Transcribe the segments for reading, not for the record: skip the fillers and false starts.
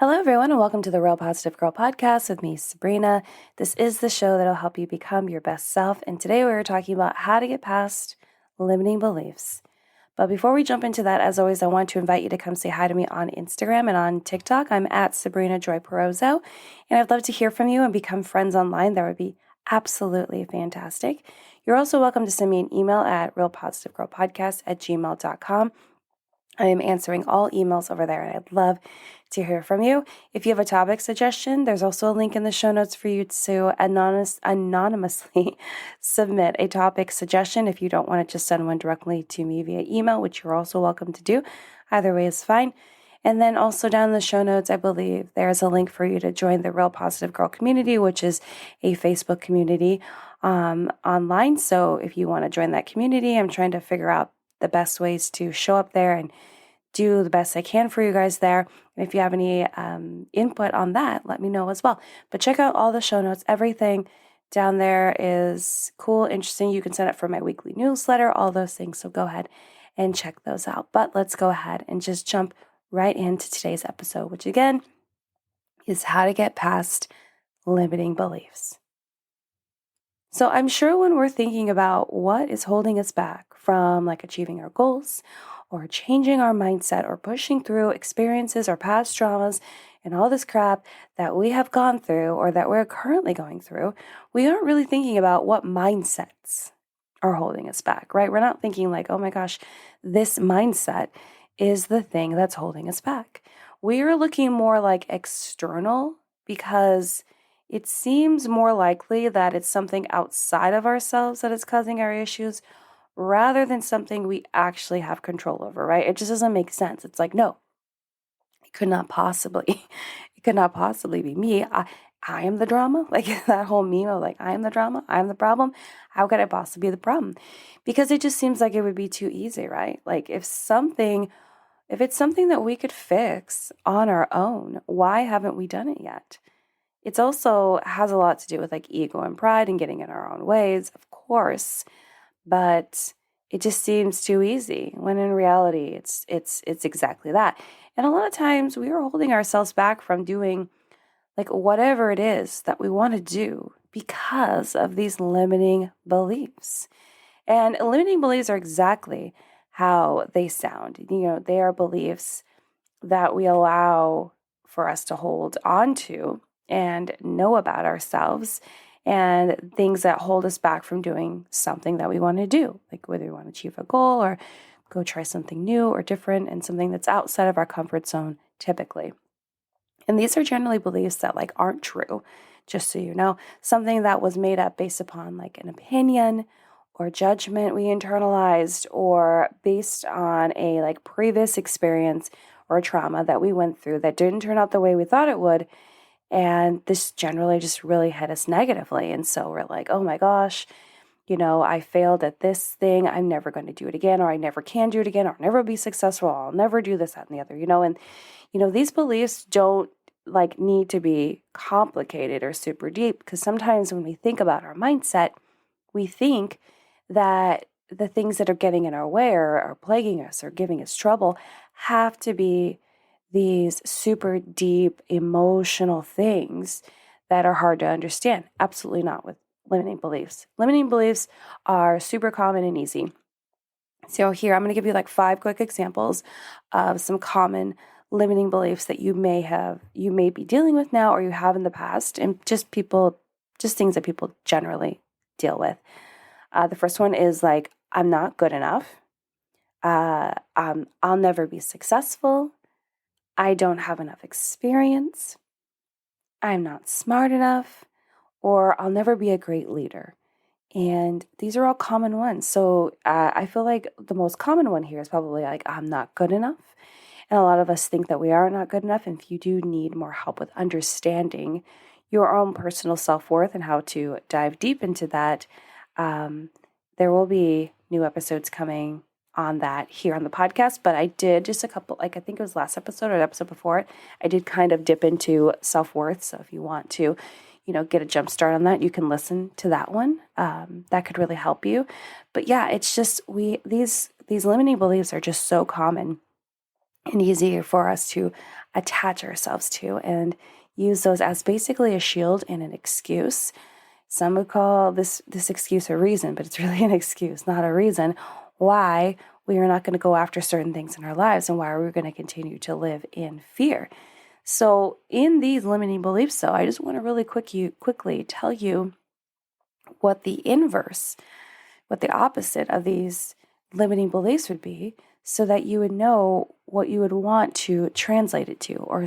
Hello, everyone, and welcome to the Real Positive Girl podcast with me, Sabrina. This is the show that'll help you become your best self. And today we're talking about how to get past limiting beliefs. But before we jump into that, as always, I want to invite you to come say hi to me on Instagram and on TikTok. I'm at Sabrina Joy Perozzo, and I'd love to hear from you and become friends online. That would be absolutely fantastic. You're also welcome to send me an email at realpositivegirlpodcast@gmail.com. I am answering all emails over there, and I'd love to hear from you. If you have a topic suggestion, there's also a link in the show notes for you to anonymously submit a topic suggestion if you don't want to just send one directly to me via email, which you're also welcome to do. Either way is fine. And then also down in the show notes, I believe there's a link for you to join the Real Positive Girl community, which is a Facebook community online. So if you want to join that community, I'm trying to figure out the best ways to show up there and do the best I can for you guys there. And if you have any input on that, let me know as well. But check out all the show notes. Everything down there is cool, interesting. You can sign up for my weekly newsletter, all those things. So go ahead and check those out. But let's go ahead and just jump right into today's episode, which again is how to get past limiting beliefs. So I'm sure when we're thinking about what is holding us back from achieving our goals or changing our mindset or pushing through experiences or past traumas and all this crap that we have gone through or that we're currently going through, we aren't really thinking about what mindsets are holding us back, right? We're not thinking like, oh my gosh, this mindset is the thing that's holding us back. We are looking more like external because it seems more likely that it's something outside of ourselves that is causing our issues rather than something we actually have control over, right? It just doesn't make sense. It's like, no, it could not possibly be me. I am the drama. Like that whole meme of like, I am the drama, I am the problem. How could I possibly be the problem? Because it just seems like it would be too easy, right? Like if it's something that we could fix on our own, why haven't we done it yet? It's also has a lot to do with like ego and pride and getting in our own ways, of course, but it just seems too easy when in reality it's exactly that. And a lot of times we are holding ourselves back from doing like whatever it is that we want to do because of these limiting beliefs. And limiting beliefs are exactly how they sound. You know, they are beliefs that we allow for us to hold on to and know about ourselves and things that hold us back from doing something that we want to do, like whether we want to achieve a goal or go try something new or different and something that's outside of our comfort zone typically. And these are generally beliefs that like aren't true, just so you know, something that was made up based upon like an opinion or judgment we internalized or based on a like previous experience or trauma that we went through that didn't turn out the way we thought it would. And this generally just really hit us negatively. And so we're like, oh my gosh, you know, I failed at this thing. I'm never going to do it again, or I never can do it again, or I'll never be successful. I'll never do this, that, and the other, you know. And, you know, these beliefs don't like need to be complicated or super deep because sometimes when we think about our mindset, we think that the things that are getting in our way or are plaguing us or giving us trouble have to be these super deep emotional things that are hard to understand. Absolutely not with limiting beliefs. Limiting beliefs are super common and easy. So here, I'm going to give you like 5 quick examples of some common limiting beliefs that you may be dealing with now or you have in the past, and just things that people generally deal with. The first one is like, I'm not good enough. I'll never be successful. I don't have enough experience. I'm not smart enough, or I'll never be a great leader. And these are all common ones. So I feel like the most common one here is probably like, I'm not good enough. And a lot of us think that we are not good enough. And if you do need more help with understanding your own personal self-worth and how to dive deep into that, there will be new episodes coming on that here on the podcast. But I did just a couple, like I think it was last episode or the episode before it, I did kind of dip into self-worth. So if you want to, you know, get a jump start on that, you can listen to that one. That could really help you. But yeah, it's just these limiting beliefs are just so common. and easier for us to attach ourselves to and use those as basically a shield and an excuse. Some would call this excuse a reason, but it's really an excuse, not a reason why we are not going to go after certain things in our lives and why we're going to continue to live in fear. So in these limiting beliefs, though, I just want to really quickly tell you what the inverse, what the opposite of these limiting beliefs would be, so that you would know what you would want to translate it to or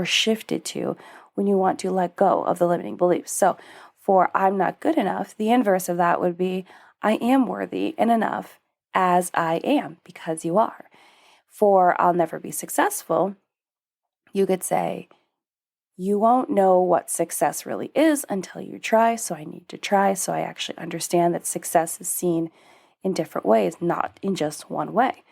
shift it to when you want to let go of the limiting beliefs. So for I'm not good enough, the inverse of that would be I am worthy and enough as I am, because you are. For I'll never be successful, you could say, you won't know what success really is until you try, so I need to try so I actually understand that success is seen in different ways, not in just one way.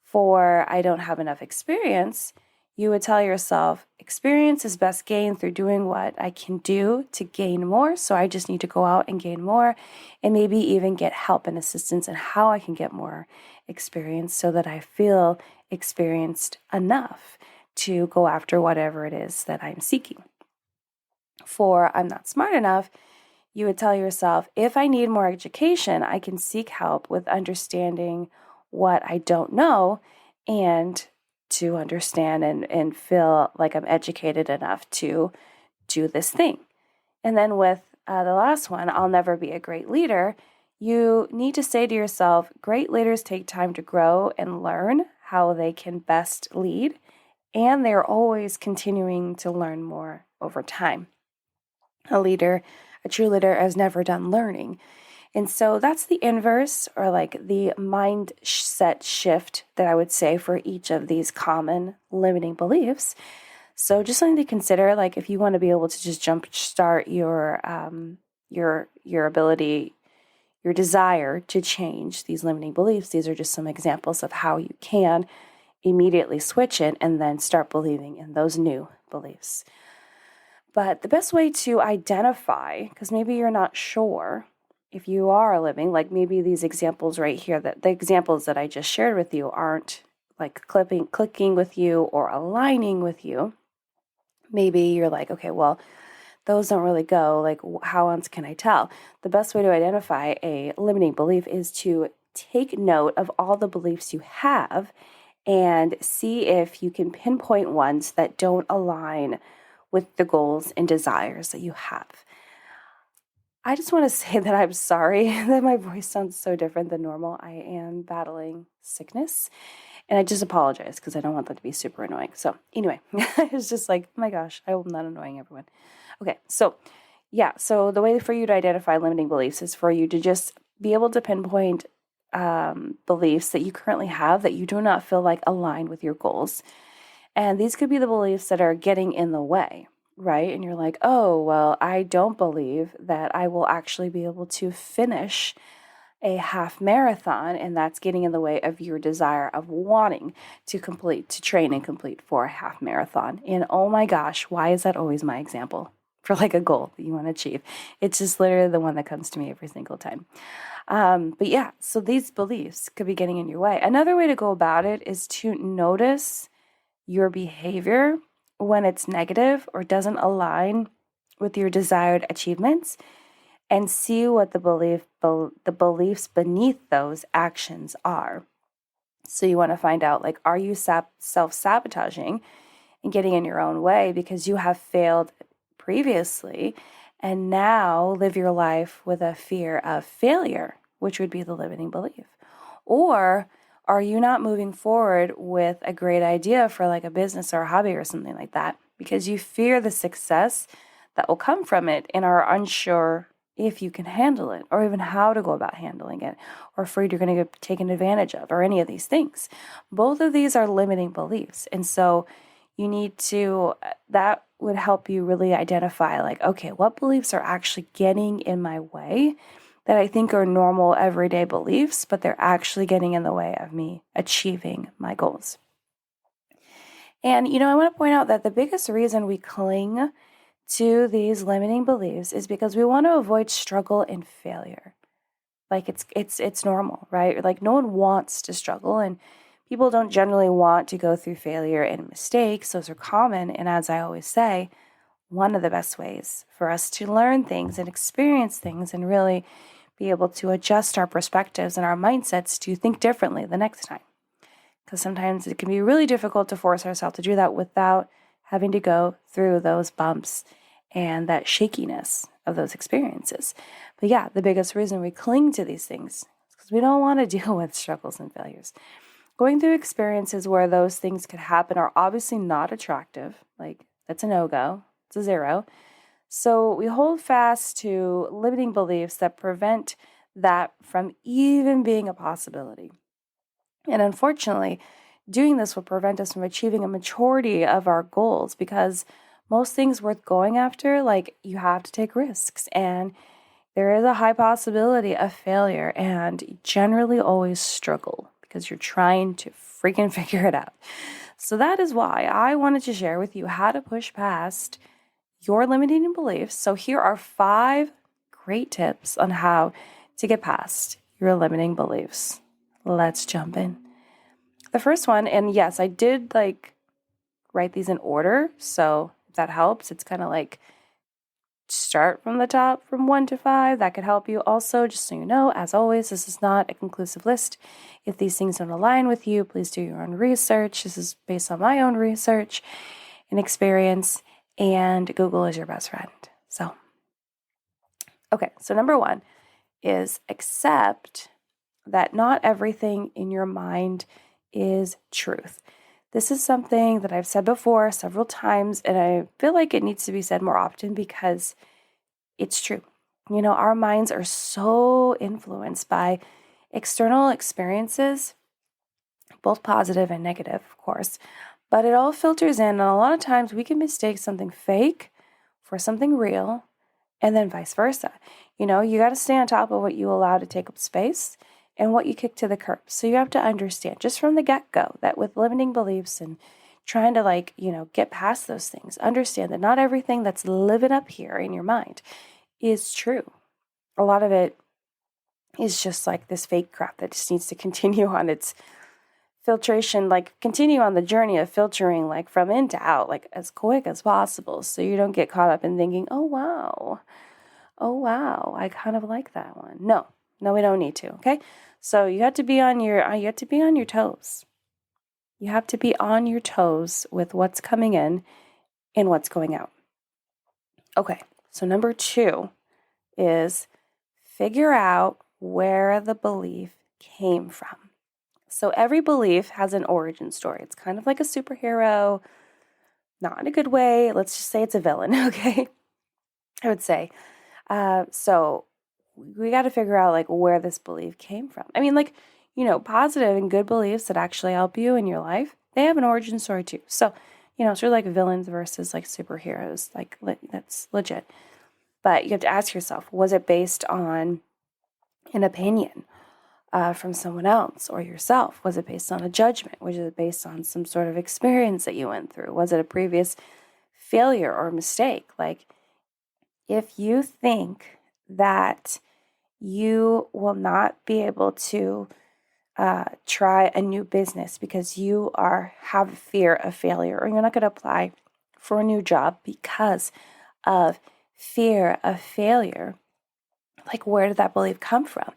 For I don't have enough experience, you would tell yourself, experience is best gained through doing what I can do to gain more, so I just need to go out and gain more, and maybe even get help and assistance in how I can get more experience so that I feel experienced enough to go after whatever it is that I'm seeking. For I'm not smart enough, you would tell yourself, if I need more education, I can seek help with understanding what I don't know and to understand and feel like I'm educated enough to do this thing. And then with the last one, I'll never be a great leader, you need to say to yourself, great leaders take time to grow and learn how they can best lead, and they're always continuing to learn more over time. A true leader has never done learning. And so that's the inverse, or like the mindset shift that I would say for each of these common limiting beliefs. So just something to consider, like if you want to be able to just jumpstart your ability, your desire to change these limiting beliefs, these are just some examples of how you can immediately switch it and then start believing in those new beliefs. But the best way to identify, because maybe you're not sure if you are living, like maybe these examples right here, that the examples that I just shared with you aren't like clicking with you or aligning with you. Maybe you're like, okay, well, those don't really go. Like, how else can I tell? The best way to identify a limiting belief is to take note of all the beliefs you have and see if you can pinpoint ones that don't align with the goals and desires that you have. I just want to say that I'm sorry that my voice sounds so different than normal. I am battling sickness, and I just apologize because I don't want that to be super annoying. So anyway, it's just like, oh my gosh, I hope I'm not annoying everyone. Okay, so the way for you to identify limiting beliefs is for you to just be able to pinpoint beliefs that you currently have that you do not feel like align with your goals. And these could be the beliefs that are getting in the way, right? And you're like, oh, well, I don't believe that I will actually be able to finish a half marathon, and that's getting in the way of your desire of wanting to train and complete for a half marathon. And oh my gosh, why is that always my example for like a goal that you want to achieve? It's just literally the one that comes to me every single time. So these beliefs could be getting in your way. Another way to go about it is to notice your behavior when it's negative or doesn't align with your desired achievements, and see what the beliefs beneath those actions are. So you want to find out, like, are you self-sabotaging and getting in your own way because you have failed previously and now live your life with a fear of failure, which would be the limiting belief? Or are you not moving forward with a great idea for like a business or a hobby or something like that because you fear the success that will come from it and are unsure if you can handle it or even how to go about handling it, or afraid you're going to get taken advantage of, or any of these things? Both of these are limiting beliefs. And so you need to, that would help you really identify, like, okay, what beliefs are actually getting in my way that I think are normal everyday beliefs, but they're actually getting in the way of me achieving my goals. And, I want to point out that the biggest reason we cling to these limiting beliefs is because we want to avoid struggle and failure. Like it's normal, right? Like no one wants to struggle, and People don't generally want to go through failure and mistakes. Those are common. And as I always say, one of the best ways for us to learn things and experience things and really be able to adjust our perspectives and our mindsets to think differently the next time. Because sometimes it can be really difficult to force ourselves to do that without having to go through those bumps and that shakiness of those experiences. But yeah, the biggest reason we cling to these things is because we don't want to deal with struggles and failures. Going through experiences where those things could happen are obviously not attractive. Like, that's a no-go. It's a zero. So we hold fast to limiting beliefs that prevent that from even being a possibility. And unfortunately, doing this will prevent us from achieving a majority of our goals, because most things worth going after, like, you have to take risks, and there is a high possibility of failure, and you generally always struggle because you're trying to freaking figure it out. So that is why I wanted to share with you how to push past your limiting beliefs. So here are 5 great tips on how to get past your limiting beliefs. Let's jump in. The first one, and yes, I did write these in order, so if that helps, it's kind of like start from the top from 1 to 5. That could help you. Also, just so you know, as always, this is not a conclusive list. If these things don't align with you, please do your own research. This is based on my own research and experience, and Google is your best friend. So, okay, so number 1 is accept that not everything in your mind is truth. This is something that I've said before several times, and I feel like it needs to be said more often because it's true. You know, our minds are so influenced by external experiences, both positive and negative, of course, but it all filters in, and a lot of times we can mistake something fake for something real, and then vice versa. You know, you got to stay on top of what you allow to take up space and what you kick to the curb. So you have to understand just from the get-go that with limiting beliefs and trying to get past those things, understand that not everything that's living up here in your mind is true. A lot of it is just like this fake crap that just needs to continue on its filtration, continue on the journey of filtering from in to out, as quick as possible, so you don't get caught up in thinking, oh wow, I kind of like that one. No, we don't need to. Okay, so you have to be on your toes. You have to be on your toes with what's coming in and what's going out. Okay, so number 2 is figure out where the belief came from. So every belief has an origin story. It's kind of like a superhero, not in a good way. Let's just say it's a villain, okay? I would say. So we got to figure out where this belief came from. I mean, positive and good beliefs that actually help you in your life, they have an origin story too. So, it's really like villains versus superheroes. That's legit. But you have to ask yourself, was it based on an opinion from someone else or yourself? Was it based on a judgment? Was it based on some sort of experience that you went through? Was it a previous failure or mistake? If you think that you will not be able to try a new business because you have a fear of failure, or you're not going to apply for a new job because of fear of failure, where did that belief come from?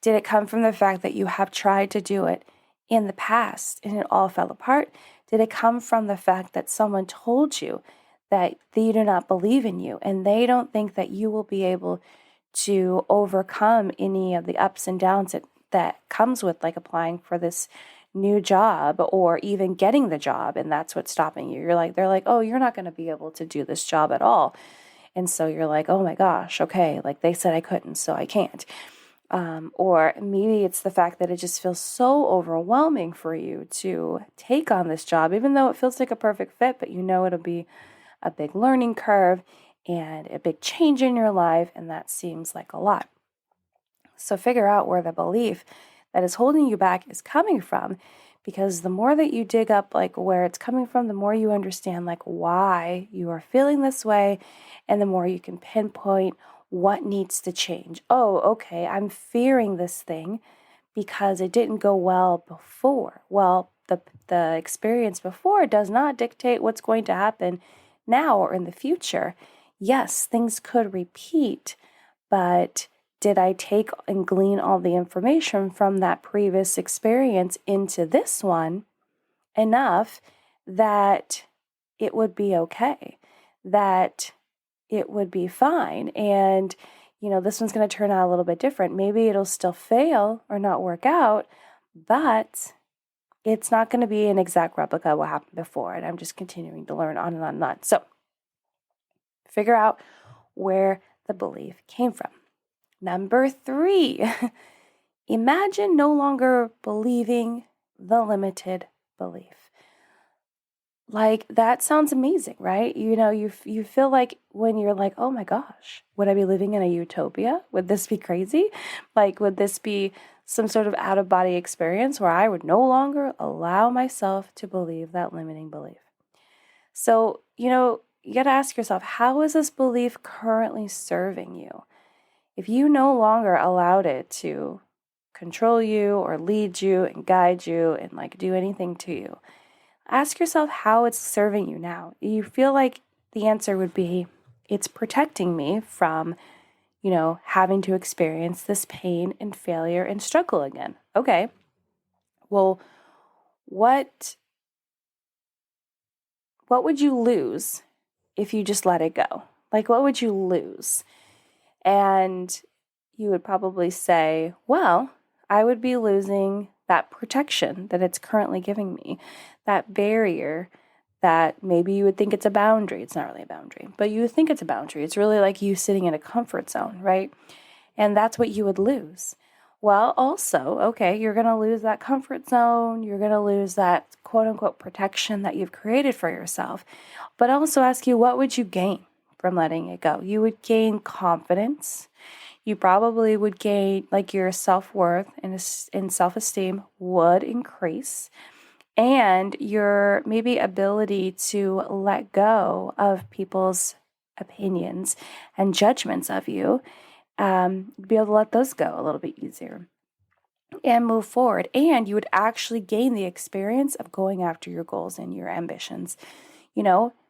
Did it come from the fact that you have tried to do it in the past and it all fell apart? Did it come from the fact that someone told you that they do not believe in you and they don't think that you will be able to overcome any of the ups and downs that comes with applying for this new job or even getting the job, and that's what's stopping you? They're like, oh, you're not going to be able to do this job at all. And so you're like, oh my gosh, okay, they said I couldn't, so I can't. Or maybe it's the fact that it just feels so overwhelming for you to take on this job, even though it feels like a perfect fit, but it'll be a big learning curve and a big change in your life, and that seems like a lot. So figure out where the belief that is holding you back is coming from, because the more that you dig up where it's coming from, the more you understand why you are feeling this way, and the more you can pinpoint what needs to change. Oh, okay, I'm fearing this thing because it didn't go well before. Well, the experience before does not dictate what's going to happen now or in the future. Yes, things could repeat, but did I take and glean all the information from that previous experience into this one enough that it would be okay, that it would be fine? And, this one's going to turn out a little bit different. Maybe it'll still fail or not work out, but it's not going to be an exact replica of what happened before. And I'm just continuing to learn on and on and on. So figure out where the belief came from. Number 3, imagine no longer believing the limited belief. Like, that sounds amazing, right? You feel like when you're like, oh my gosh, would I be living in a utopia? Would this be crazy? Like, would this be some sort of out-of-body experience where I would no longer allow myself to believe that limiting belief? So, you got to ask yourself, how is this belief currently serving you? If you no longer allowed it to control you or lead you and guide you and do anything to you, ask yourself how it's serving you now. You feel like the answer would be, it's protecting me from, having to experience this pain and failure and struggle again. Okay. Well, what would you lose if you just let it go? What would you lose? And you would probably say, well, I would be losing that protection that it's currently giving me, that barrier that maybe you would think it's a boundary. It's not really a boundary, but you would think it's a boundary. It's really like you sitting in a comfort zone, right? And that's what you would lose. Well, also, okay, you're going to lose that comfort zone. You're going to lose that quote unquote protection that you've created for yourself. But also ask you, what would you gain from letting it go? You would gain confidence. You probably would gain your self-worth and self-esteem would increase. And your maybe ability to let go of people's opinions and judgments of you, be able to let those go a little bit easier and move forward. And you would actually gain the experience of going after your goals and your ambitions,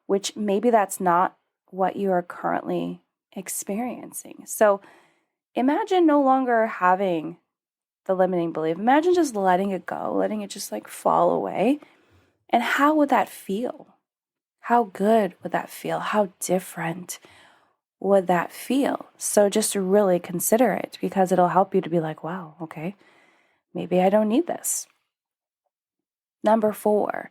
which maybe that's not what you are currently experiencing. So imagine no longer having the limiting belief. Imagine just letting it go, letting it just fall away. And how would that feel? How good would that feel? How different would that feel? So just really consider it, because it'll help you to be like, wow, okay, maybe I don't need this. Number 4,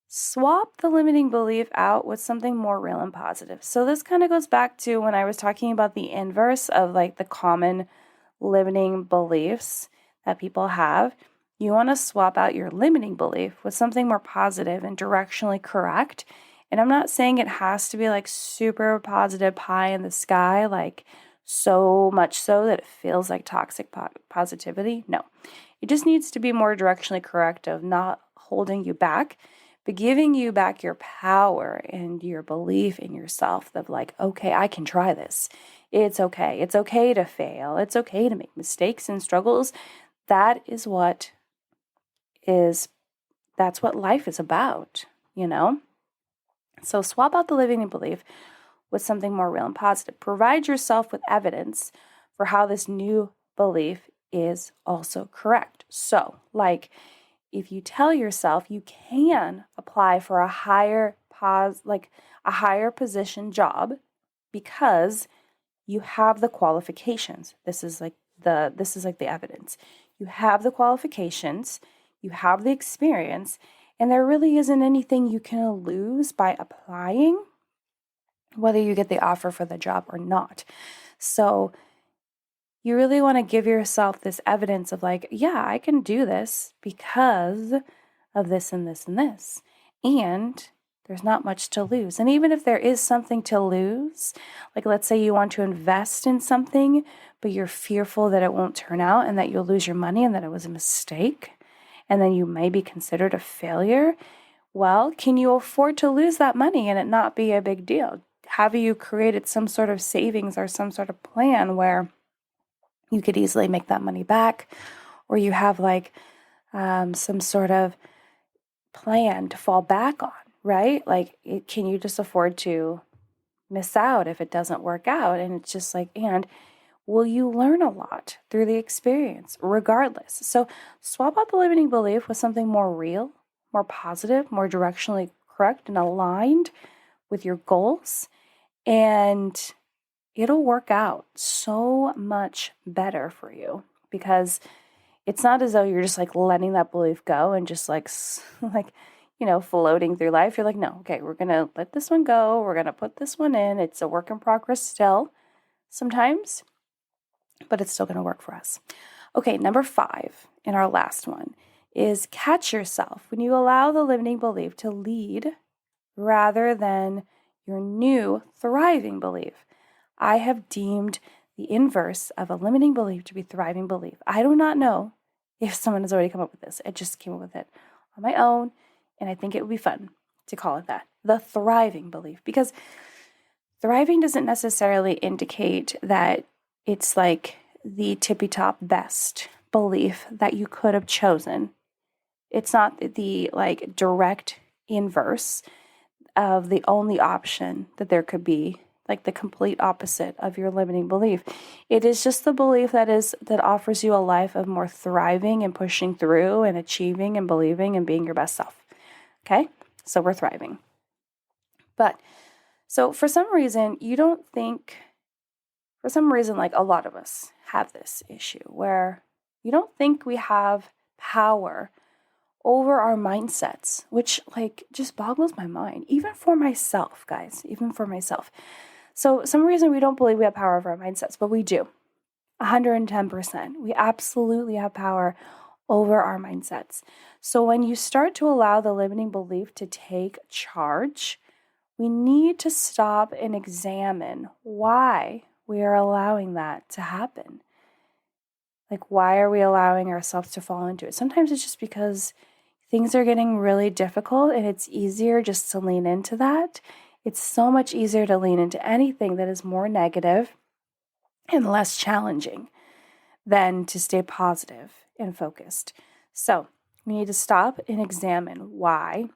swap the limiting belief out with something more real and positive. So this kind of goes back to when I was talking about the inverse of the common limiting beliefs that people have. You want to swap out your limiting belief with something more positive and directionally correct. And I'm not saying it has to be super positive pie in the sky, so much so that it feels like toxic positivity. No, it just needs to be more directionally correct, of not holding you back, but giving you back your power and your belief in yourself of okay, I can try this. It's okay. It's okay to fail. It's okay to make mistakes and struggles. That's what life is about, So swap out the limiting belief with something more real and positive. Provide yourself with evidence for how this new belief is also correct. So, if you tell yourself you can apply for a higher position job because you have the qualifications. This is the evidence. You have the qualifications, you have the experience, and there really isn't anything you can lose by applying, whether you get the offer for the job or not. So you really want to give yourself this evidence of yeah, I can do this because of this and this and this. And there's not much to lose. And even if there is something to lose, let's say you want to invest in something, but you're fearful that it won't turn out and that you'll lose your money and that it was a mistake, and then you may be considered a failure. Well, can you afford to lose that money and it not be a big deal? Have you created some sort of savings or some sort of plan where you could easily make that money back? or you have like some sort of plan to fall back on, right? Like, can you just afford to miss out if it doesn't work out? And it's just like, and will you learn a lot through the experience regardless? So swap out the limiting belief with something more real, more positive, more directionally correct and aligned with your goals, and it'll work out so much better for you, because it's not as though you're just like letting that belief go and just like floating through life. You're like, no, okay, we're going to let this one go. We're going to put this one in. It's a work in progress still sometimes, but it's still going to work for us. Okay, number 5, and our last one, is catch yourself when you allow the limiting belief to lead rather than your new thriving belief. I have deemed the inverse of a limiting belief to be thriving belief. I do not know if someone has already come up with this. I just came up with it on my own, and I think it would be fun to call it that, the thriving belief, because thriving doesn't necessarily indicate that it's like the tippy top best belief that you could have chosen. It's not the like direct inverse of the only option that there could be, like the complete opposite of your limiting belief. It is just the belief that offers you a life of more thriving and pushing through and achieving and believing and being your best self. Okay? So we're thriving. But so for some reason, like a lot of us have this issue where you don't think we have power over our mindsets, which like just boggles my mind, even for myself, guys, even for myself. So some reason we don't believe we have power over our mindsets, but we do. 110%. We absolutely have power over our mindsets. So when you start to allow the limiting belief to take charge, we need to stop and examine why we are allowing that to happen. Like, why are we allowing ourselves to fall into it? Sometimes it's just because things are getting really difficult and it's easier just to lean into that. It's so much easier to lean into anything that is more negative and less challenging than to stay positive and focused. So we need to stop and examine why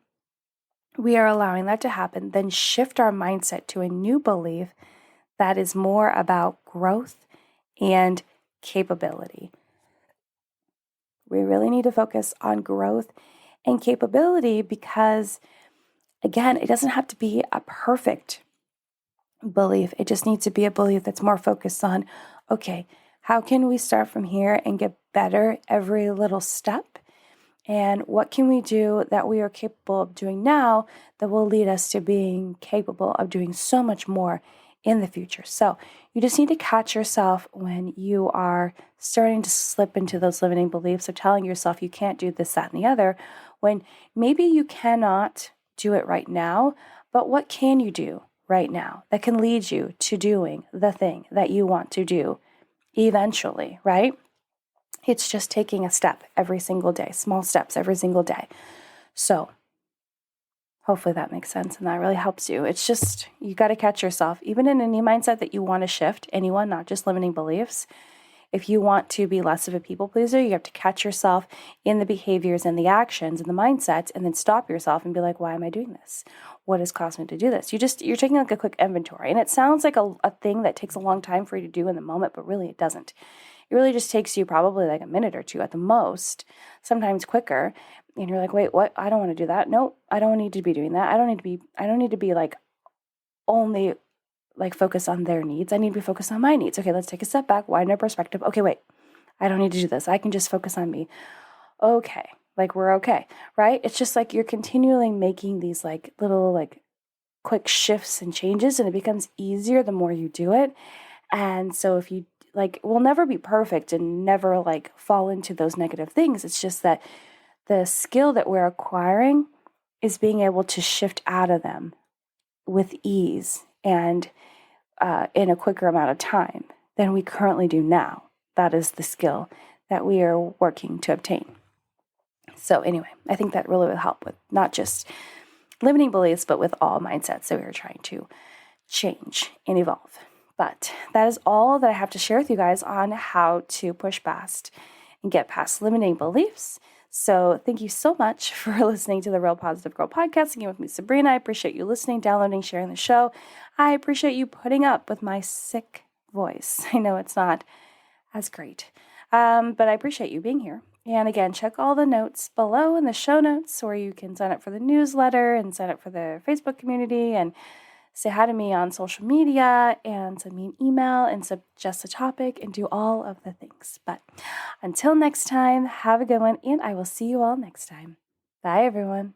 we are allowing that to happen, then shift our mindset to a new belief that is more about growth and capability. We really need to focus on growth and capability because, again, it doesn't have to be a perfect belief. It just needs to be a belief that's more focused on, okay, how can we start from here and get better every little step? And what can we do that we are capable of doing now that will lead us to being capable of doing so much more in the future? So you just need to catch yourself when you are starting to slip into those limiting beliefs of telling yourself you can't do this, that, and the other, when maybe you cannot do it right now, but what can you do right now that can lead you to doing the thing that you want to do eventually, right? It's just taking a step every single day, small steps every single day. So hopefully that makes sense and that really helps you. It's just, you got to catch yourself, even in any mindset that you want to shift, anyone, not just limiting beliefs. If you want to be less of a people pleaser, you have to catch yourself in the behaviors and the actions and the mindsets, and then stop yourself and be like, why am I doing this? What has caused me to do this? You're taking like a quick inventory, and it sounds like a thing that takes a long time for you to do in the moment, but really it doesn't. It really just takes you probably like a minute or two at the most, sometimes quicker. And you're like, wait, what? I don't want to do that. No, I don't need to be doing that. I don't need to be like only like focus on their needs. I need to be focused on my needs. Okay, let's take a step back, widen our perspective. Okay, wait, I don't need to do this. I can just focus on me. Okay, like we're okay, right? It's just like you're continually making these like little like quick shifts and changes, and it becomes easier the more you do it. And so if you like, we'll never be perfect and never like fall into those negative things. It's just that the skill that we're acquiring is being able to shift out of them with ease and in a quicker amount of time than we currently do now. That is the skill that we are working to obtain. So anyway, I think that really will help with not just limiting beliefs, but with all mindsets that we are trying to change and evolve. But that is all that I have to share with you guys on how to push past and get past limiting beliefs. So thank you so much for listening to the Real Positive Girl podcast. Again, with me, Sabrina. I appreciate you listening, downloading, sharing the show. I appreciate you putting up with my sick voice. I know it's not as great, but I appreciate you being here. And again, check all the notes below in the show notes, where you can sign up for the newsletter and sign up for the Facebook community and say hi to me on social media and send me an email and suggest a topic and do all of the things. But until next time, have a good one, and I will see you all next time. Bye, everyone.